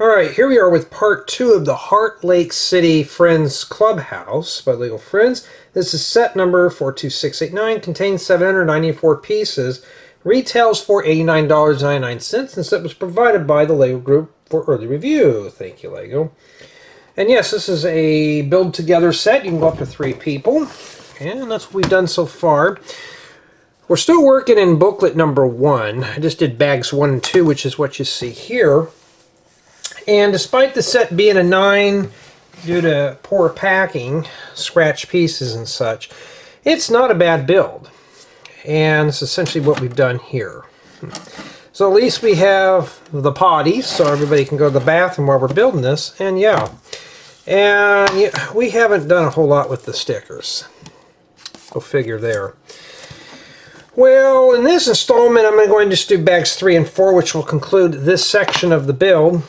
Alright, here we are with part 2 of the Heartlake City Friends Clubhouse by Legal Friends. This is set number 42689, contains 794 pieces, retails for $89.99, and set was provided by the Lego Group for early review. Thank you, Lego. And yes, this is a build together set. You can go up to 3 people, and that's what we've done so far. We're still working in booklet number 1. I just did bags 1 and 2, which is what you see here. And despite the set being a 9 due to poor packing, scratch pieces and such, it's not a bad build. And it's essentially what we've done here. So at least we have the potties, so everybody can go to the bathroom while we're building this. And yeah, we haven't done a whole lot with the stickers. Go figure there. Well, in this installment, I'm going to just do bags 3 and 4, which will conclude this section of the build.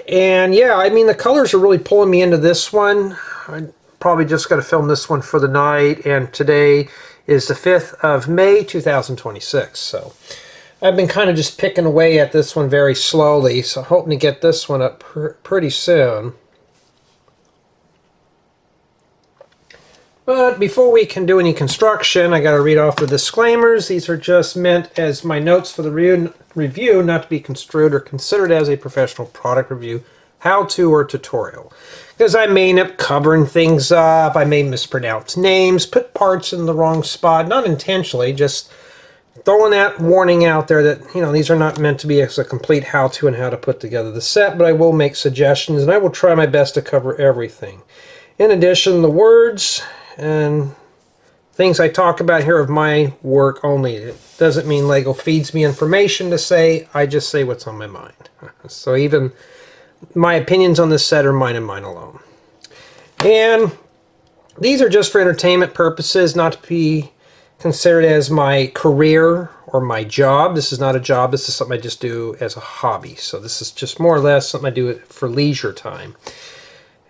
And yeah, I mean, the colors are really pulling me into this one. I probably just got to film this one for the night, and today is the 5th of May 2026. So I've been kind of just picking away at this one very slowly, so hoping to get this one up pretty soon. But before we can do any construction, I got to read off the disclaimers. These are just meant as my notes for the review, not to be construed or considered as a professional product review, how-to, or tutorial. Because I may end up covering things up, I may mispronounce names, put parts in the wrong spot, not intentionally, just throwing that warning out there that, you know, these are not meant to be as a complete how-to and how to put together the set, but I will make suggestions, and I will try my best to cover everything. In addition, the words and things I talk about here of my work only. It doesn't mean Lego feeds me information to say, I just say what's on my mind. So even my opinions on this set are mine and mine alone. And these are just for entertainment purposes, not to be considered as my career or my job. This is not a job, this is something I just do as a hobby. So this is just more or less something I do for leisure time.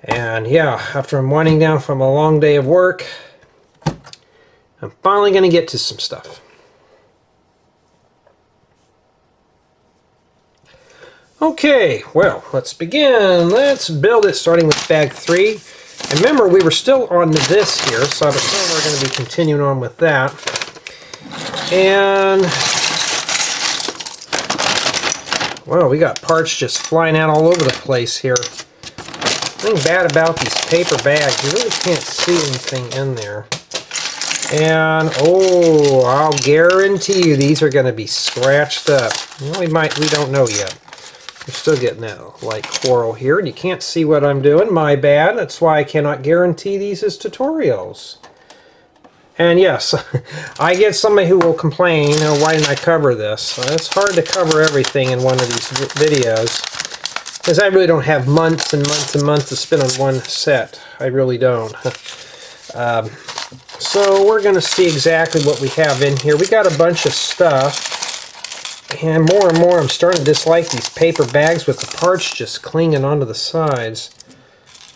And yeah, after I'm winding down from a long day of work, I'm finally going to get to some stuff. Okay, well, let's begin. Let's build it, starting with bag 3. And remember, we were still on this here, so I'm assuming we're going to be continuing on with that. And well, we got parts just flying out all over the place here. The thing bad about these paper bags, you really can't see anything in there. And oh, I'll guarantee you these are going to be scratched up. Well, we don't know yet. We're still getting that light coral here, and you can't see what I'm doing. My bad. That's why I cannot guarantee these as tutorials. And yes, I get somebody who will complain, oh, why didn't I cover this? Well, it's hard to cover everything in one of these videos, because I really don't have months and months and months to spend on one set. I really don't. So we're going to see exactly what we have in here. We got a bunch of stuff, and more I'm starting to dislike these paper bags with the parts just clinging onto the sides.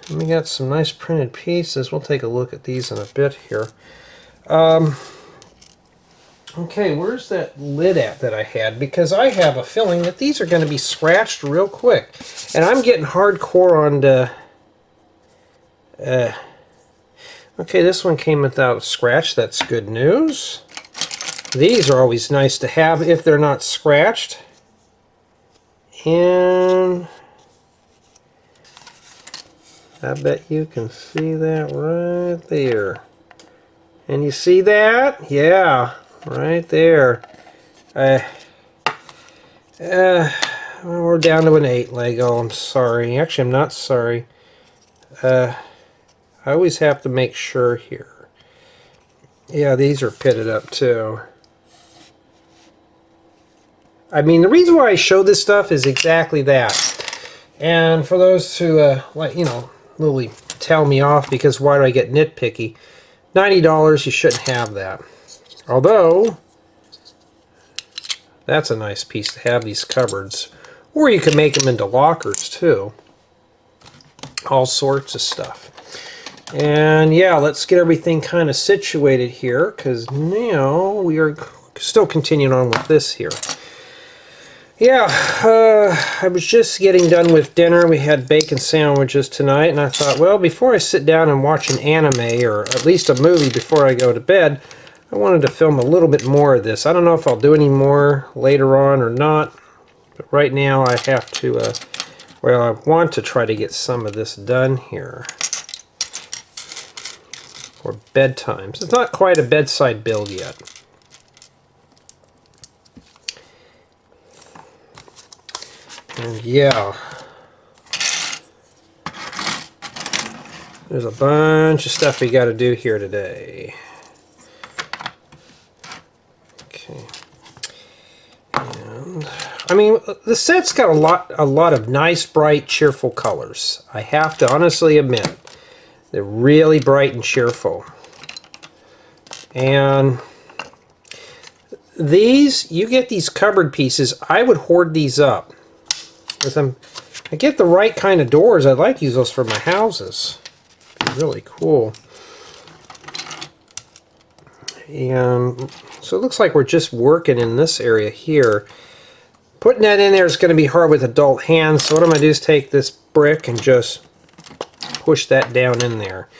And we got some nice printed pieces. We'll take a look at these in a bit here. Okay, where's that lid at that I had? Because I have a feeling that these are going to be scratched real quick. And I'm getting hardcore on the... okay, this one came without a scratch. That's good news. These are always nice to have if they're not scratched. And I bet you can see that right there. And you see that? Yeah. Right there. We're down to an 8 Lego. I'm sorry. Actually, I'm not sorry. I always have to make sure here. Yeah, these are pitted up too. I mean, the reason why I show this stuff is exactly that. And for those who, like, you know, literally tell me off because why do I get nitpicky? $90, you shouldn't have that. Although, that's a nice piece to have, these cupboards. Or you can make them into lockers too. All sorts of stuff. And yeah, let's get everything kind of situated here, because now we are still continuing on with this here. Yeah, I was just getting done with dinner. We had bacon sandwiches tonight, and I thought, well, before I sit down and watch an anime, or at least a movie before I go to bed, I wanted to film a little bit more of this. I don't know if I'll do any more later on or not, but right now I have to, well, I want to try to get some of this done here for bedtime. So it's not quite a bedside build yet. And yeah, there's a bunch of stuff we got to do here today. Okay, and I mean, the set's got a lot of nice, bright, cheerful colors. I have to honestly admit, they're really bright and cheerful. And these, you get these cupboard pieces. I would hoard these up. Because I get the right kind of doors. I'd like to use those for my houses. Really cool. And so it looks like we're just working in this area here. Putting that in there is going to be hard with adult hands. So what I'm going to do is take this brick and just push that down in there.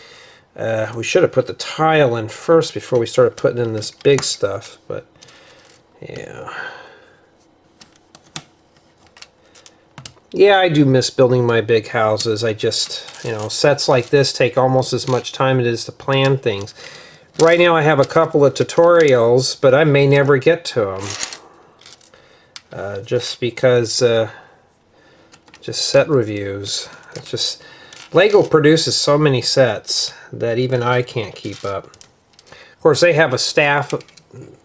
We should have put the tile in first before we started putting in this big stuff. But yeah. Yeah, I do miss building my big houses. I just, you know, sets like this take almost as much time as it is to plan things. Right now I have a couple of tutorials, but I may never get to them. Just because, just set reviews. It's just, Lego produces so many sets that even I can't keep up. Of course, they have a staff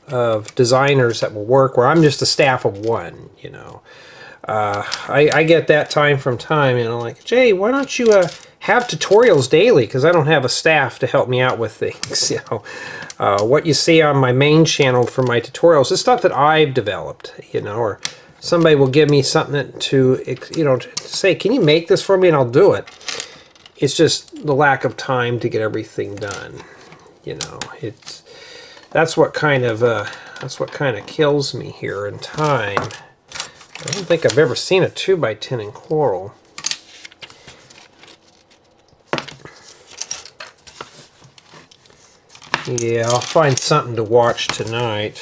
of designers that will work where I'm just a staff of one, you know. I get that time from time, you know, like, Jay, why don't you have tutorials daily? Because I don't have a staff to help me out with things, you know. What you see on my main channel for my tutorials is stuff that I've developed, you know, or somebody will give me something to, you know, to say, can you make this for me? And I'll do it. It's just the lack of time to get everything done, you know. That's what kind of kills me here in time. I don't think I've ever seen a 2x10 in coral. Yeah, I'll find something to watch tonight.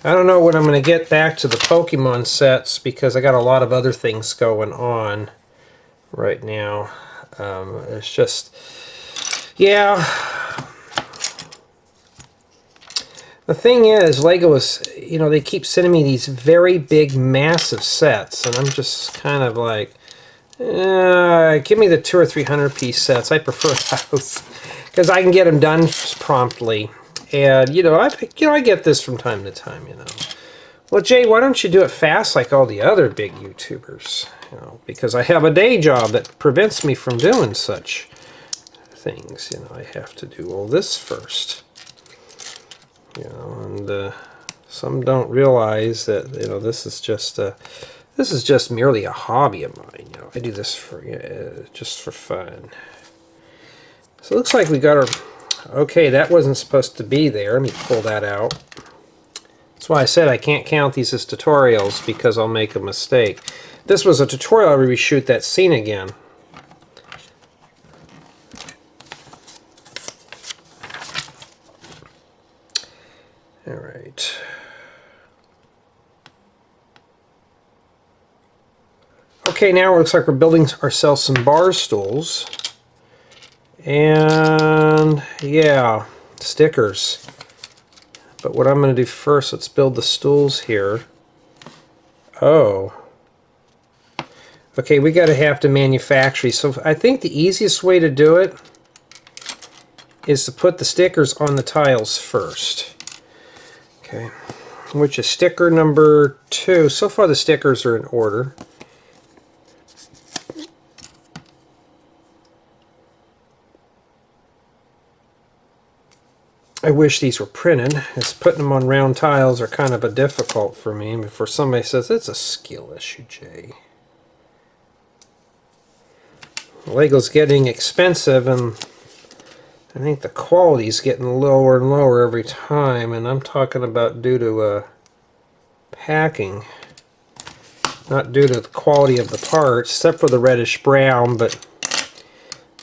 I don't know when I'm going to get back to the Pokemon sets because I got a lot of other things going on right now. It's just, yeah. The thing is, Lego is, you know, they keep sending me these very big, massive sets, and I'm just kind of like, give me the 200 or 300 piece sets. I prefer those because I can get them done promptly. And you know, I get this from time to time. You know, well, Jay, why don't you do it fast like all the other big YouTubers? You know, because I have a day job that prevents me from doing such things. You know, I have to do all this first. You know, and some don't realize that, you know, this is just merely a hobby of mine. You know, I do this for just for fun. So it looks like we got our. Okay, that wasn't supposed to be there. Let me pull that out. That's why I said I can't count these as tutorials because I'll make a mistake. This was a tutorial. I'll reshoot that scene again. All right. Okay, now it looks like we're building ourselves some bar stools. And yeah, stickers. But what I'm going to do first, let's build the stools here. Oh. Okay, we have to manufacture. So I think the easiest way to do it is to put the stickers on the tiles first. Okay, which is sticker number 2. So far the stickers are in order. I wish these were printed, as putting them on round tiles are kind of a difficult for me. Before somebody says, it's a skill issue, Jay. Lego's getting expensive, and I think the quality is getting lower and lower every time, and I'm talking about due to packing, not due to the quality of the parts, except for the reddish brown, but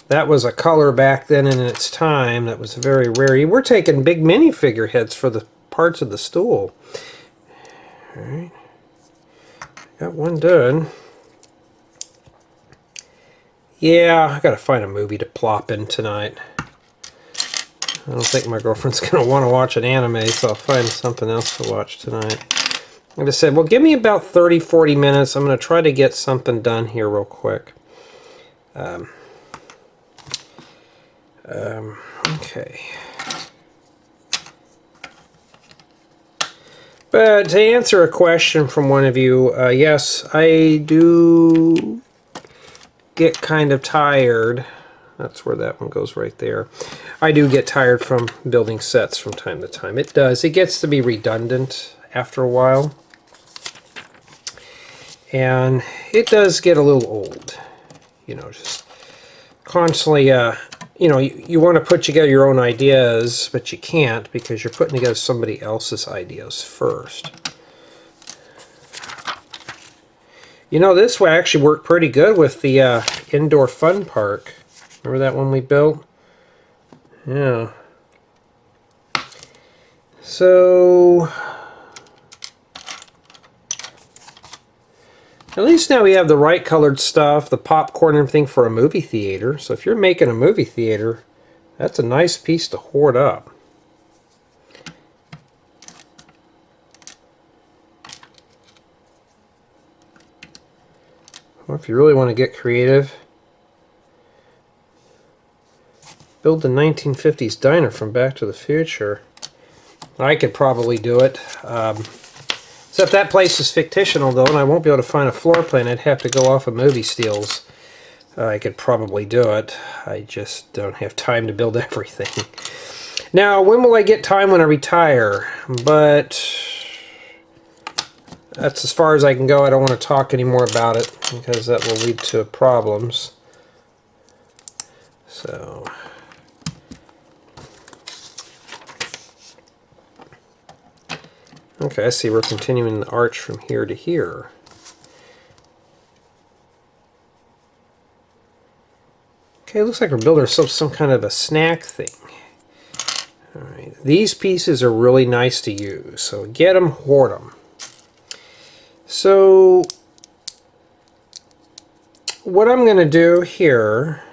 that was a color back then in its time that was very rare. We're taking big mini figureheads for the parts of the stool. Alright, got one done. Yeah, I gotta find a movie to plop in tonight. I don't think my girlfriend's gonna want to watch an anime, so I'll find something else to watch tonight. Like I said, well, give me about 30-40 minutes. I'm gonna try to get something done here real quick. Okay. But to answer a question from one of you, yes, I do get kind of tired. That's where that one goes right there. I do get tired from building sets from time to time. It does. It gets to be redundant after a while. And it does get a little old. You know, just constantly, you know, you want to put together your own ideas, but you can't because you're putting together somebody else's ideas first. You know, this would actually work pretty good with the indoor fun park. Remember that one we built? Yeah. So, at least now we have the right colored stuff, the popcorn and everything for a movie theater. So if you're making a movie theater, that's a nice piece to hoard up. Or if you really want to get creative, build the 1950s diner from Back to the Future. I could probably do it. Except that place is fictional, though, and I won't be able to find a floor plan. I'd have to go off of movie steals. I could probably do it. I just don't have time to build everything. Now, when will I get time when I retire? But that's as far as I can go. I don't want to talk anymore about it because that will lead to problems. So, okay, I see we're continuing the arch from here to here. Okay, it looks like we're building ourselves some kind of a snack thing. All right, these pieces are really nice to use, so get them, hoard them. So, what I'm going to do here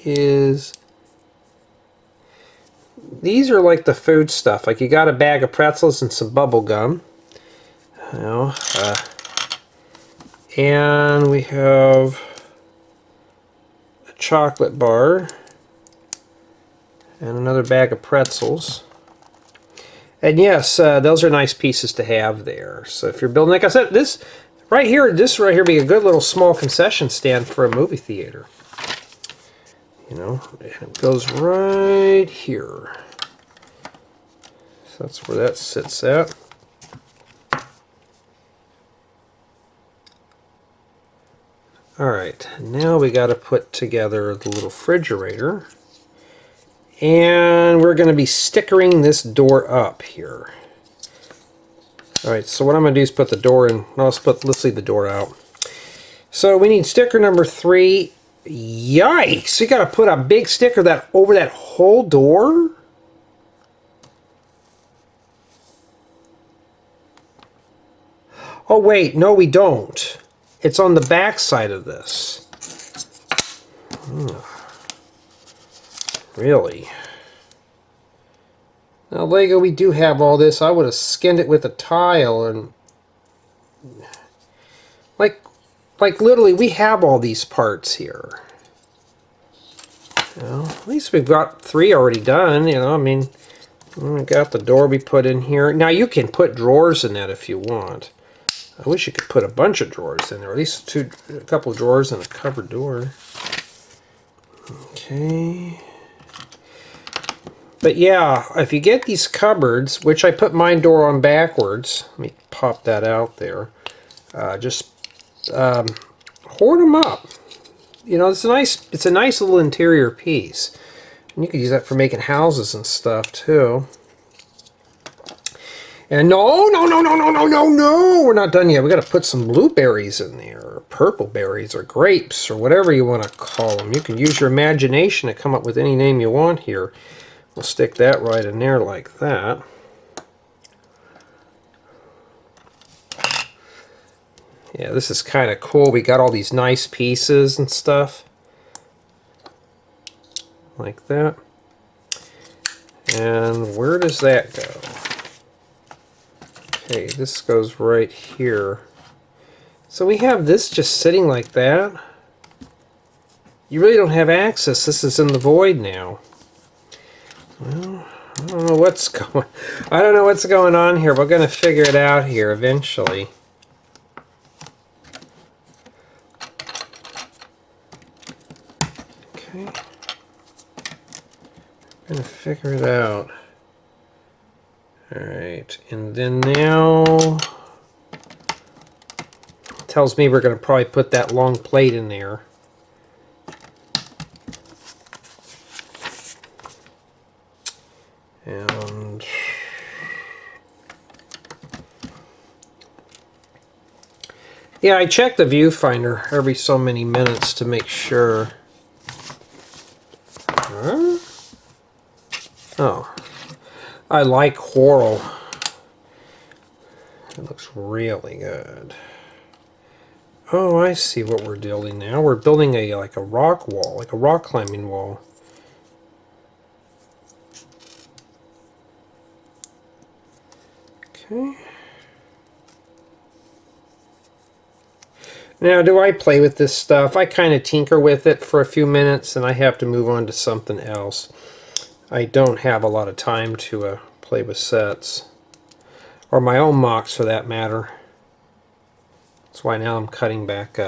is, these are like the food stuff. Like you got a bag of pretzels and some bubble gum. You know, and we have a chocolate bar and another bag of pretzels. And yes, those are nice pieces to have there. So if you're building, like I said, this right here be a good little small concession stand for a movie theater. You know, it goes right here. So that's where that sits at. Alright, now we got to put together the little refrigerator. And we're going to be stickering this door up here. Alright, so what I'm going to do is put the door in. No, let's leave the door out. So we need sticker number 3. Yikes! You got to put a big sticker over that whole door? Oh wait, no we don't. It's on the back side of this. Really? Now Lego, we do have all this. I would have skinned it with a tile and like literally we have all these parts here. You know, at least we've got 3 already done, you know, I mean, we got the door we put in here. Now you can put drawers in that if you want. I wish you could put a bunch of drawers in there, at least a couple of drawers and a cupboard door. Okay. But yeah, if you get these cupboards, which I put my door on backwards, let me pop that out there, just hoard them up. you know, it's a nice little interior piece. And you could use that for making houses and stuff too. And no, we're not done yet. We got to put some blueberries in there, or purple berries, or grapes, or whatever you want to call them. You can use your imagination to come up with any name you want here. We'll stick that right in there like that. Yeah, this is kind of cool. We got all these nice pieces and stuff. Like that. And where does that go? Okay, this goes right here. So we have this just sitting like that. You really don't have access. This is in the void now. Well, I don't know what's going on here. We're going to figure it out here eventually. Okay. I'm going to figure it out. Alright, and then now tells me we're going to probably put that long plate in there. And yeah, I check the viewfinder every so many minutes to make sure. Huh? Oh. I like coral. It looks really good. Oh, I see what we're building now. We're building like a rock wall, like a rock climbing wall. Okay. Now, do I play with this stuff? I kind of tinker with it for a few minutes and I have to move on to something else. I don't have a lot of time to play with sets, or my own mocks for that matter. That's why now I'm cutting back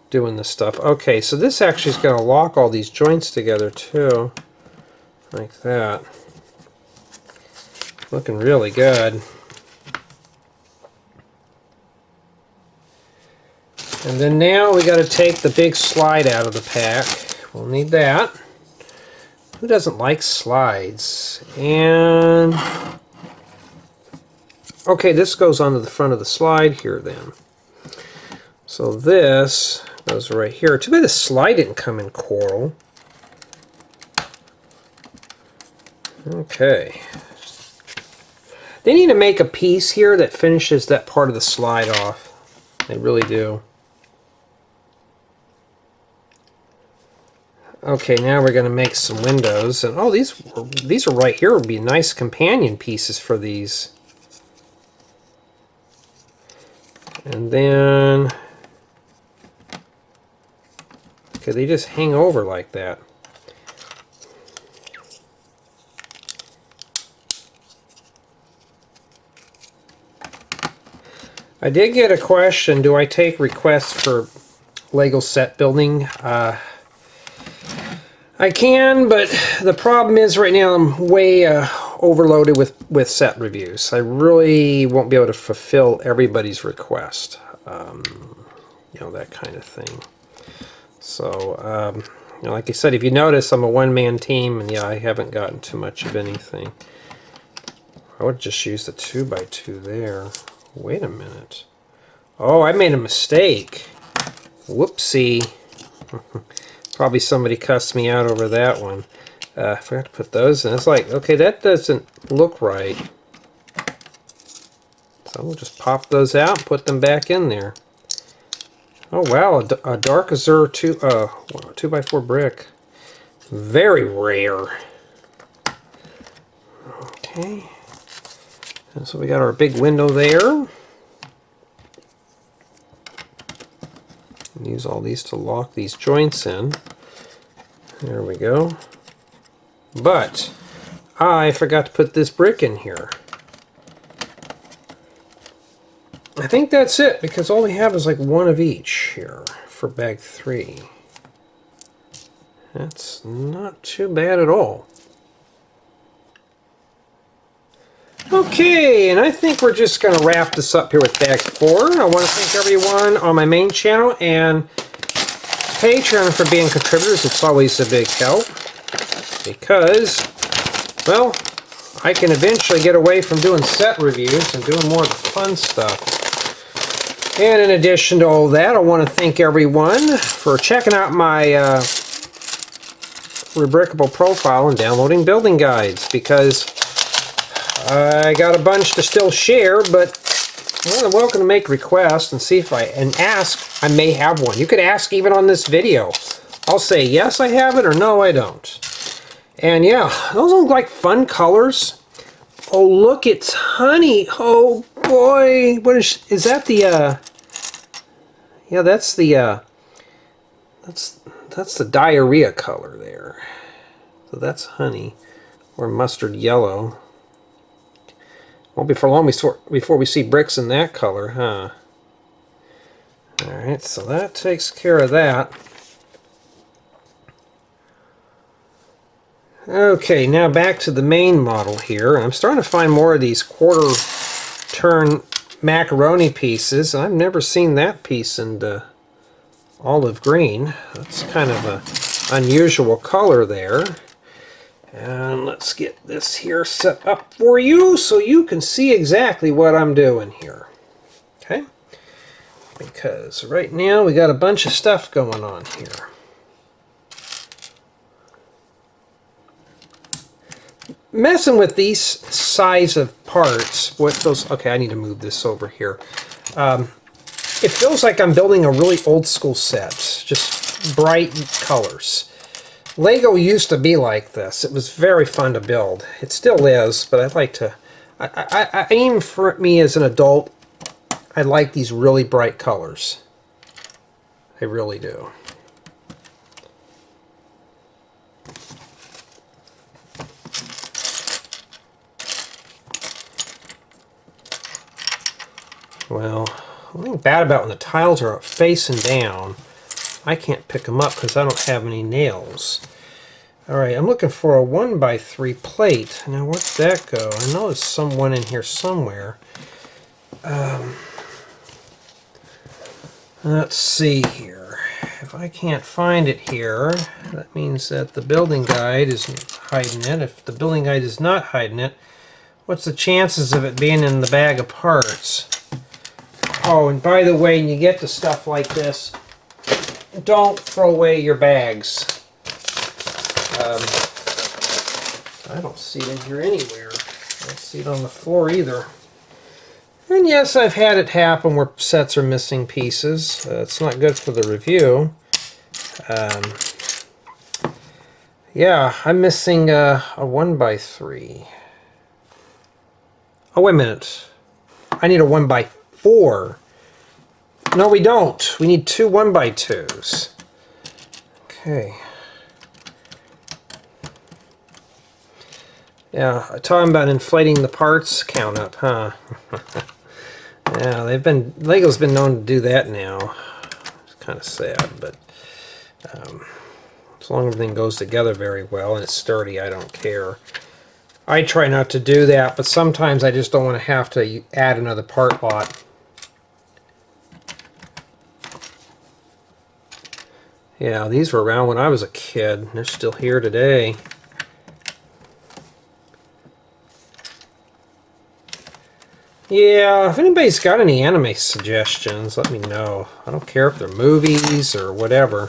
doing this stuff. Okay, so this actually is going to lock all these joints together too, like that. Looking really good. And then now we got to take the big slide out of the pack. We'll need that. Who doesn't like slides? And okay, this goes onto the front of the slide here then. So this goes right here. Too bad the slide didn't come in coral. Okay. They need to make a piece here that finishes that part of the slide off. They really do. Okay, now we're going to make some windows, and oh, these are right here. Would be nice companion pieces for these. And then, okay, they just hang over like that. I did get a question. Do I take requests for Lego set building? I can, but the problem is right now I'm way overloaded with set reviews. I really won't be able to fulfill everybody's request. You know, that kind of thing. So, you know, like I said, if you notice, I'm a one-man team, and yeah, I haven't gotten too much of anything. I would just use the 2x2 there. Wait a minute. Oh, I made a mistake. Whoopsie. Probably somebody cussed me out over that one. I forgot to put those in. It's like, okay, that doesn't look right. So we'll just pop those out and put them back in there. Oh wow, a dark azure 2x4 brick. Very rare. Okay. And so we got our big window there. Use all these to lock these joints in. There we go. But I forgot to put this brick in here. I think that's it, because all we have is like one of each here for bag 3. That's not too bad at all. Okay, and I think we're just going to wrap this up here with bag 4. I want to thank everyone on my main channel and Patreon for being contributors. It's always a big help because, well, I can eventually get away from doing set reviews and doing more of the fun stuff. And in addition to all that, I want to thank everyone for checking out my Rebrickable profile and downloading building guides, because I got a bunch to still share, but well, I'm welcome to make requests and see if ask. I may have one. You could ask even on this video. I'll say yes, I have it, or no, I don't. And yeah, those look like fun colors. Oh, look, it's honey. Oh boy, what is that? The yeah, that's the that's the diarrhea color there. So that's honey, or mustard yellow. Won't be for long before we see bricks in that color, huh? Alright, so that takes care of that. Okay, now back to the main model here. I'm starting to find more of these quarter-turn macaroni pieces. I've never seen that piece in the olive green. That's kind of an unusual color there. And let's get this here set up for you so you can see exactly what I'm doing here. Okay? Because right now we got a bunch of stuff going on here. Messing with these size of parts, what those, okay, I need to move this over here. It feels like I'm building a really old school set, just bright colors. Lego used to be like this. It was very fun to build. It still is, but I'd like to... even for me as an adult, I like these really bright colors. I really do. Well, the thing bad about when the tiles are facing down, I can't pick them up because I don't have any nails. Alright, I'm looking for a 1x3 plate. Now, where'd that go? I know there's someone in here somewhere. Let's see here. If I can't find it here, that means that the building guide isn't hiding it. If the building guide is not hiding it, what's the chances of it being in the bag of parts? Oh, and by the way, when you get to stuff like this, don't throw away your bags. I don't see it in here anywhere. I don't see it on the floor either. And yes, I've had it happen where sets are missing pieces. It's not good for the review. Yeah, I'm missing a 1x3. Oh, wait a minute. I need a 1x4. No, we don't. We need two 1x2s. Okay. Yeah, talking about inflating the parts count up, huh? Yeah, Lego's been known to do that now. It's kind of sad, but as long as everything goes together very well and it's sturdy, I don't care. I try not to do that, but sometimes I just don't want to have to add another part lot. Yeah, these were around when I was a kid. They're still here today. Yeah, if anybody's got any anime suggestions, let me know. I don't care if they're movies or whatever.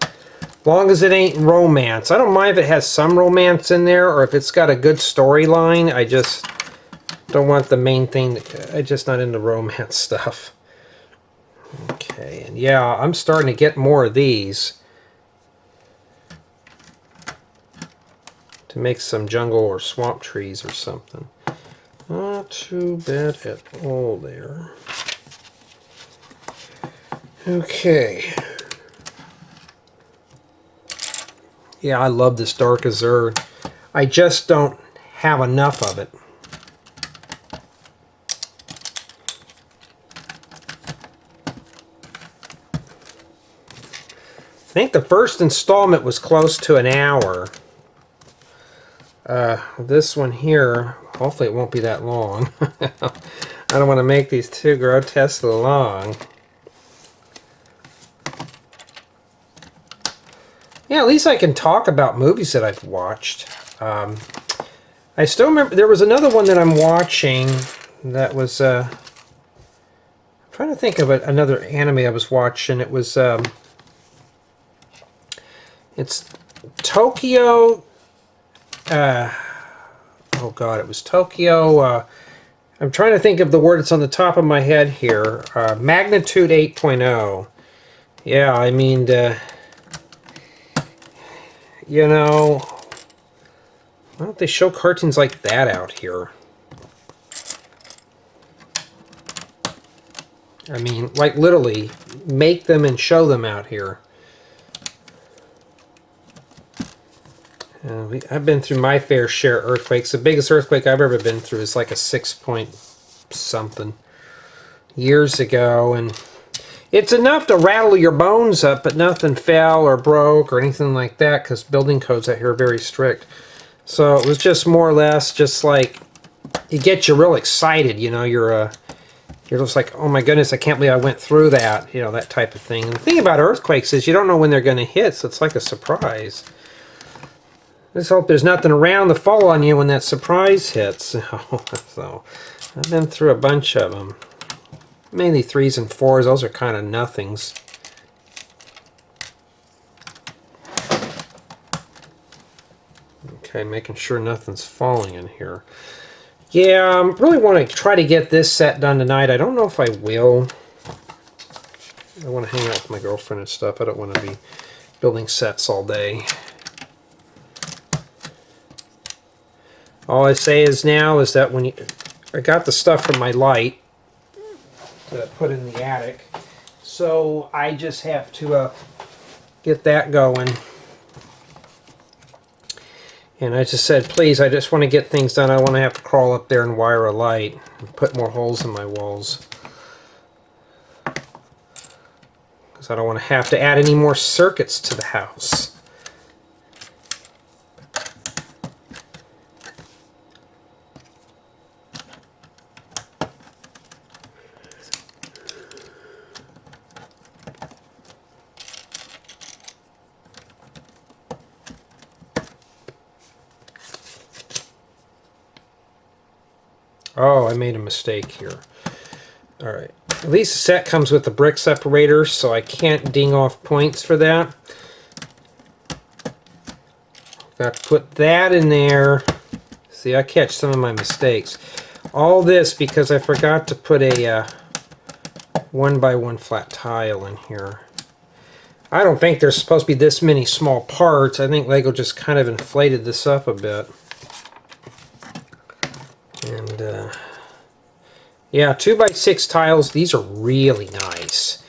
As long as it ain't romance. I don't mind if it has some romance in there or if it's got a good storyline. I just don't want the main thing. I'm just not into romance stuff. Okay, and yeah, I'm starting to get more of these to make some jungle or swamp trees or something. Not too bad at all there. Okay. Yeah, I love this dark azure. I just don't have enough of it. I think the first installment was close to an hour. This one here, hopefully it won't be that long. I don't want to make these too grotesquely long. Yeah, at least I can talk about movies that I've watched. I still remember there was another one that I'm watching that was. I'm trying to think of another anime I was watching. It was. It's Tokyo. Oh God, it was Tokyo. I'm trying to think of the word that's on the top of my head here. Magnitude 8.0. Yeah, I mean, you know, why don't they show cartoons like that out here? I mean, like literally, make them and show them out here. I've been through my fair share of earthquakes. The biggest earthquake I've ever been through is like a 6 point something years ago, and it's enough to rattle your bones up, but nothing fell or broke or anything like that because building codes out here are very strict. So it was just more or less just like it gets you real excited, you know. You're just like, oh my goodness, I can't believe I went through that, you know, that type of thing. And the thing about earthquakes is you don't know when they're going to hit, so it's like a surprise. Let's hope there's nothing around to fall on you when that surprise hits. So I've been through a bunch of them. Mainly 3s and 4s. Those are kind of nothings. Okay, making sure nothing's falling in here. Yeah, I really want to try to get this set done tonight. I don't know if I will. I want to hang out with my girlfriend and stuff. I don't want to be building sets all day. All I say is now is that when I got the stuff from my light that I put in the attic, so I just have to get that going. And I just said, please, I just want to get things done. I want to have to crawl up there and wire a light and put more holes in my walls. Because I don't want to have to add any more circuits to the house. Oh, I made a mistake here. Alright. At least the set comes with the brick separator, so I can't ding off points for that. Got to put that in there. See, I catch some of my mistakes. All this because I forgot to put a 1x1 flat tile in here. I don't think there's supposed to be this many small parts. I think Lego just kind of inflated this up a bit. And yeah, 2x6 tiles. These are really nice.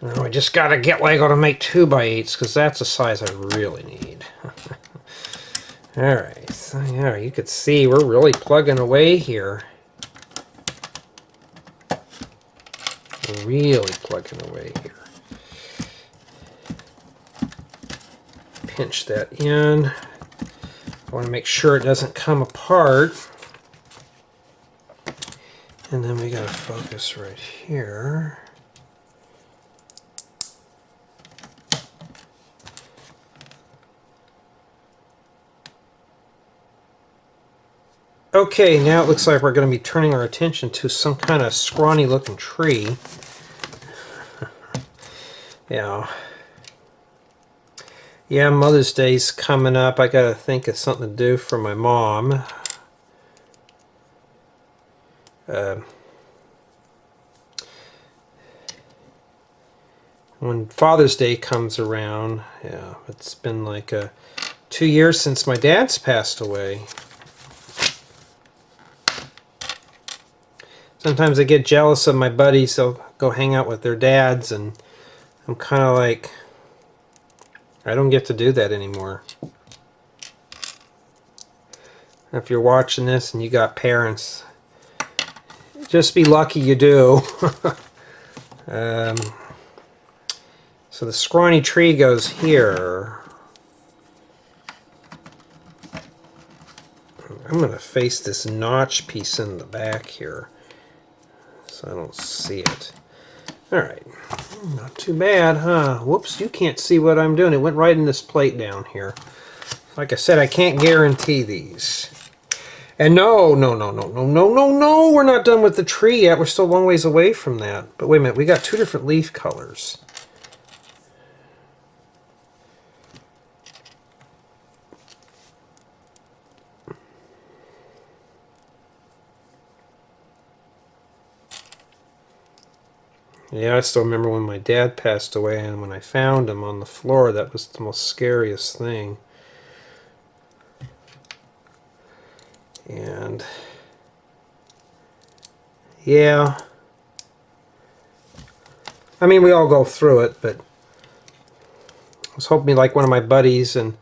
Now I just got to get Lego to make 2x8s because that's the size I really need. Alright, so yeah, you could see we're really plugging away here. We're really plugging away here. Pinch that in. I want to make sure it doesn't come apart. And then we got to focus right here. Okay, now it looks like we're going to be turning our attention to some kind of scrawny looking tree. Yeah. Yeah, Mother's Day's coming up. I got to think of something to do for my mom. When Father's Day comes around, yeah, it's been like 2 years since my dad's passed away. Sometimes I get jealous of my buddies. They'll go hang out with their dads, and I'm kind of like, I don't get to do that anymore. If you're watching this and you got parents, just be lucky you do. So the scrawny tree goes here. I'm going to face this notch piece in the back here so I don't see it. Alright, Not too bad, huh? Whoops, you can't see what I'm doing. It went right in this plate down here. Like I said, I can't guarantee these. And no, we're not done with the tree yet. We're still a long ways away from that. But wait a minute, we got two different leaf colors. Yeah, I still remember when my dad passed away and when I found him on the floor, that was the most scariest thing. And yeah, I mean, we all go through it, but I was hoping like one of my buddies, and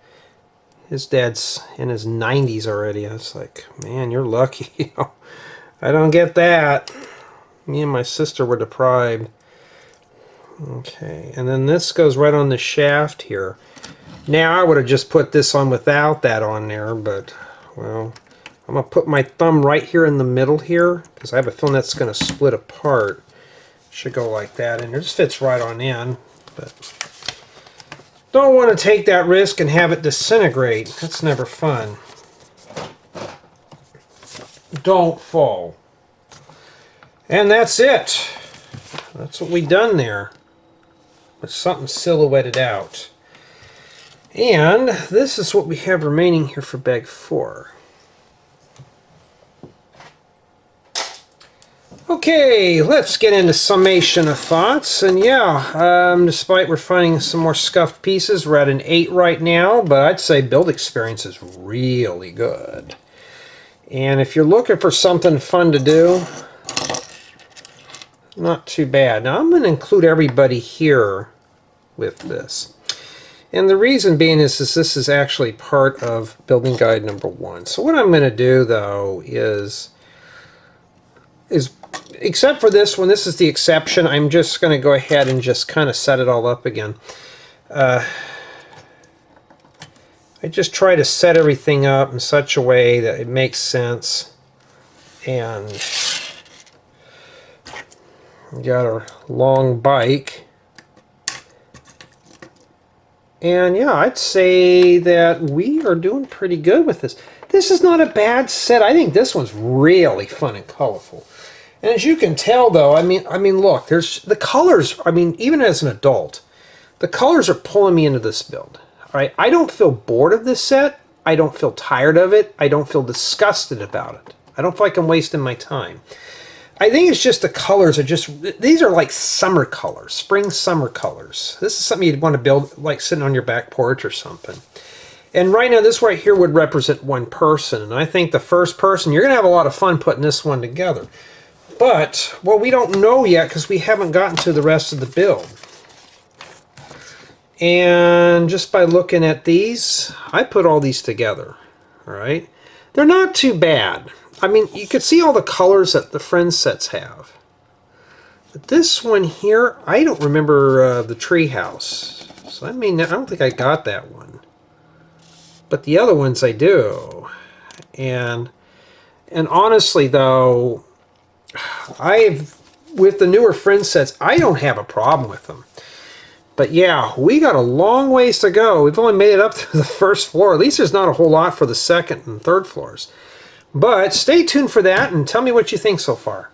his dad's in his 90s already. I was like, man, you're lucky. I don't get that. Me and my sister were deprived. Okay, and then this goes right on the shaft here. Now I would have just put this on without that on there, but well, I'm going to put my thumb right here in the middle here because I have a feeling that's going to split apart. Should go like that, and it just fits right on in, but don't want to take that risk and have it disintegrate. That's never fun. Don't fall. And that's it. That's what we done there. With something silhouetted out. And this is what we have remaining here for bag 4. Okay, let's get into Summation of Thoughts. And yeah, despite we're finding some more scuffed pieces, we're at an 8 right now, but I'd say build experience is really good. And if you're looking for something fun to do, not too bad. Now I'm going to include everybody here with this. And the reason being is this is actually part of building guide number 1. So what I'm going to do though is except for this one, this is the exception, I'm just going to go ahead and just kind of set it all up again. I just try to set everything up in such a way that it makes sense. And we got our long bike. And yeah, I'd say that we are doing pretty good with this. This is not a bad set. I think this one's really fun and colorful. And as you can tell though, I mean look, there's the colors, I mean, even as an adult, the colors are pulling me into this build. All right, I don't feel bored of this set. I don't feel tired of it. I don't feel disgusted about it. I don't feel like I'm wasting my time. I think it's just the colors are just, these are like summer colors, spring summer colors. This is something you'd want to build like sitting on your back porch or something. And right now this right here would represent one person. And I think the first person, you're going to have a lot of fun putting this one together. But, well, we don't know yet because we haven't gotten to the rest of the build. And just by looking at these, I put all these together. All right. They're not too bad. I mean, you could see all the colors that the Friends sets have. But this one here, I don't remember the tree house. So I mean, I don't think I got that one. But the other ones I do. And honestly though, with the newer Friends sets, I don't have a problem with them. But yeah, we got a long ways to go. We've only made it up to the first floor. At least there's not a whole lot for the second and third floors. But stay tuned for that and tell me what you think so far.